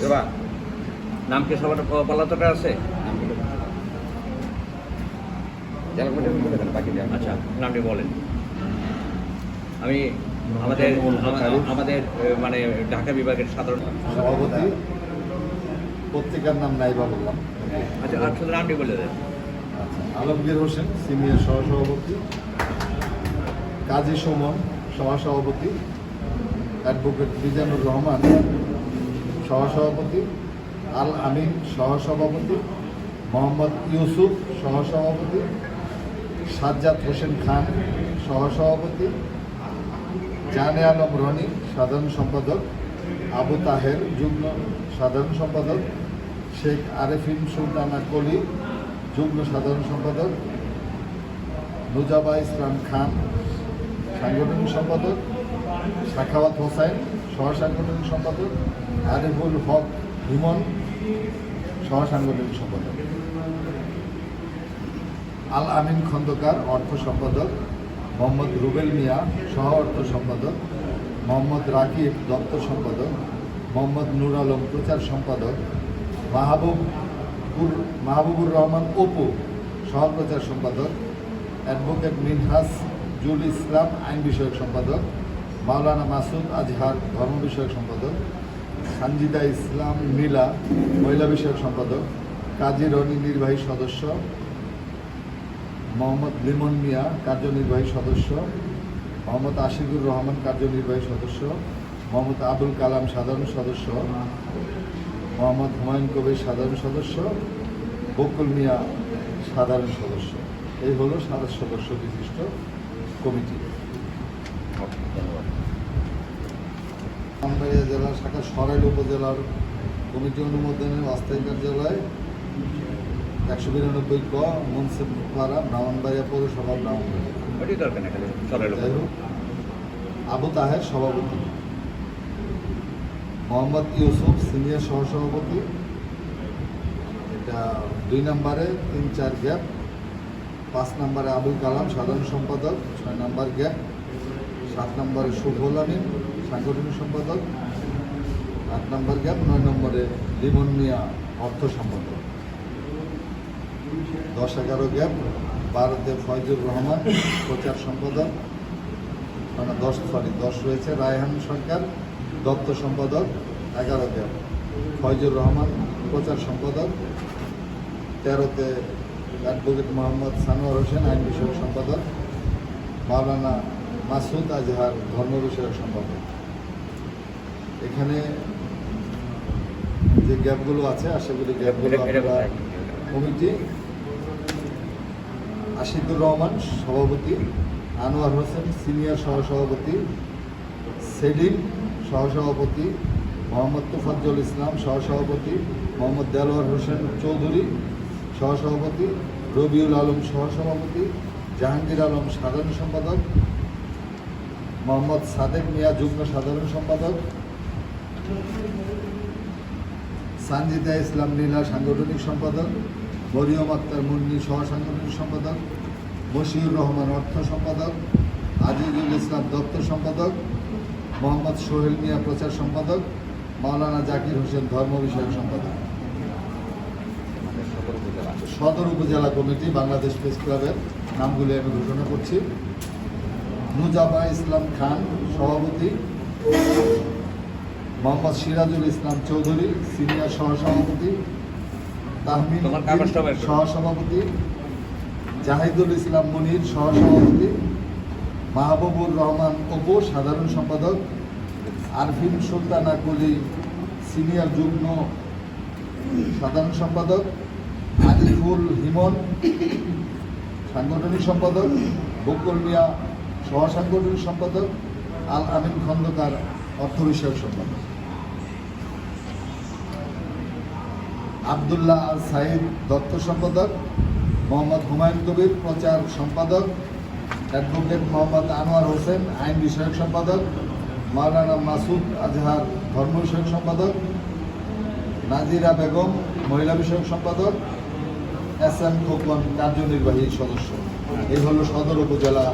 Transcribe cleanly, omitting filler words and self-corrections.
বাবা নাম কি সবার পালাতটা আছে? জেলা কমিটির মধ্যে দেখেন বাকি আচ্ছা নামটি বলেন। আমি আমাদের মানে ঢাকা বিভাগের সাধারণ সভাপতি, পত্রিকার নাম নাইবা বললাম। আচ্ছা আর শুধু নামটি বলে দেন। আচ্ছা, আলমগীর হোসেন সিনিয়র সহসভাপতি, কাজী সুমন সহসভাপতি, অ্যাডভোকেট মিজানুর রহমান সহসভাপতি, আল আমিন সহসভাপতি, মোহাম্মদ ইউসুফ সহসভাপতি, সাজ্জাদ হোসেন খান সহসভাপতি, জানে আলম রনি সাধারণ সম্পাদক, আবু তাহের যুগ্ম সাধারণ সম্পাদক, শেখ আরেফিন সুলতানা কলি যুগ্ম সাধারণ সম্পাদক, নুজাবা ইসলাম খান সাংগঠনিক সম্পাদক, সাখাওয়াত হোসাইন সহসাংগঠনিক সম্পাদক, আরিফুল হক হিমন সহসাংগঠনিক সম্পাদক, আল আমিন খন্দকার অর্থ সম্পাদক, মোহাম্মদ রুবেল মিয়া সহ অর্থ সম্পাদক, মোহাম্মদ রাকিব দপ্তর সম্পাদক, মোহাম্মদ নুর আলম প্রচার সম্পাদক, মাহবুবুর রহমান অপু সহপ্রচার সম্পাদক, অ্যাডভোকেট মিনহাস জুল ইসলাম আইন বিষয়ক সম্পাদক, মাওলানা মাসুদ আজহার ধর্ম বিষয়ক সম্পাদক, সানজিদা ইসলাম নীলা মহিলা বিষয়ক সম্পাদক, কাজী রনি নির্বাহী সদস্য, মোহাম্মদ লিমন মিয়া কার্যনির্বাহী সদস্য, মোহাম্মদ আশিকুর রহমান কার্যনির্বাহী সদস্য, মোহাম্মদ আবুল কালাম সাধারণ সদস্য, মোহাম্মদ হুমায়ুন কবির সাধারণ সদস্য, বকুল মিয়া সাধারণ সদস্য। এই হলো 7 সদস্য বিশিষ্ট কমিটি। ব্রাহ্মণবাড়িয়া জেলা শাখা সরাইল উপজেলার কমিটি অনুমোদনের অস্থায়ী কার্যালয় 192 ক মুন্সিপাড়া, ব্রাহ্মণবাড়িয়া পৌরসভা, ব্রাহ্মণবাড়িয়া। আবু তাহের সভাপতি, মোহাম্মদ ইউসুফ সিনিয়র সহসভাপতি, এটা 2 নম্বরে 3-4 গ্যাপ, 5 নম্বরে আবুল কালাম সাধারণ সম্পাদক, 6 নম্বর গ্যাপ, 7 নম্বরে সুফল আমিন সাংগঠনিক সম্পাদক, 8 নম্বর গ্যাপ, 9 নম্বরে লিমন মিয়া অর্থ সম্পাদক, 10-11 গ্যাপ, 12তে ফয়জুর রহমান প্রচার সম্পাদক, 10 রয়েছে রায়হান সরকার দপ্তর সম্পাদক, 11 গ্যাপ, ফয়জুর রহমান প্রচার সম্পাদক, 13তে অ্যাডভোকেট মোহাম্মদ সানোয়ার হোসেন আইন বিষয়ক সম্পাদক, মাওলানা মাসুদ আজহার ধর্ম বিষয়ক সম্পাদক। এখানে যে গ্যাপগুলো আছে সেগুলি গ্যাপগুলো কমিটি: আশিকুর রহমান সভাপতি, আনোয়ার হোসেন সিনিয়র সহসভাপতি, সেলিম সহসভাপতি, মোহাম্মদ তোফাজ্জল ইসলাম সহসভাপতি, মোহাম্মদ দেলোয়ার হোসেন চৌধুরী সহসভাপতি, রবিউল আলম সহসভাপতি, জাহাঙ্গীর আলম সাধারণ সম্পাদক, মোহাম্মদ সাদেক মিয়া যুগ্ম সাধারণ সম্পাদক, সানজিদা ইসলাম নীলা সাংগঠনিক সম্পাদক, মরিয়ম আক্তার মুন্নি সহসাংগঠনিক সম্পাদক, মশিউর রহমান অর্থ সম্পাদক, আজিজুল ইসলাম দপ্তর সম্পাদক, মোহাম্মদ সোহেল মিয়া প্রচার সম্পাদক, মাওলানা জাকির হোসেন ধর্ম বিষয়ক সম্পাদক। সদর উপজেলা কমিটি বাংলাদেশ প্রেস ক্লাবের নামগুলি আমি ঘোষণা করছি: নুজাবা ইসলাম খান সভাপতি, মোহাম্মদ সিরাজুল ইসলাম চৌধুরী সিনিয়র সহসভাপতি, তাহমিদ সহসভাপতি, জাহিদুল ইসলাম মুনির সহসভাপতি, মাহবুবুর রহমান অপু সাধারণ সম্পাদক, আরফিন সুলতানা কলি সিনিয়র যুগ্ম সাধারণ সম্পাদক, আরিফুল হিমন সাংগঠনিক সম্পাদক, বকুল মিয়া সহসাংগঠনিক সম্পাদক, আল আমিন খন্দকার অর্থ বিষয়ক সম্পাদক, আবদুল্লাহ আল সাইদ দপ্তর সম্পাদক, মোহাম্মদ হুমায়ুন কবির প্রচার সম্পাদক, অ্যাডভোকেট মোহাম্মদ আনোয়ার হোসেন আইন বিষয়ক সম্পাদক, মাওলানা মাসুদ আজহার ধর্ম বিষয়ক সম্পাদক, নাজিরা বেগম মহিলা বিষয়ক সম্পাদক, এস এম খোকন কার্যনির্বাহী সদস্য। এই হলো সদর উপজেলা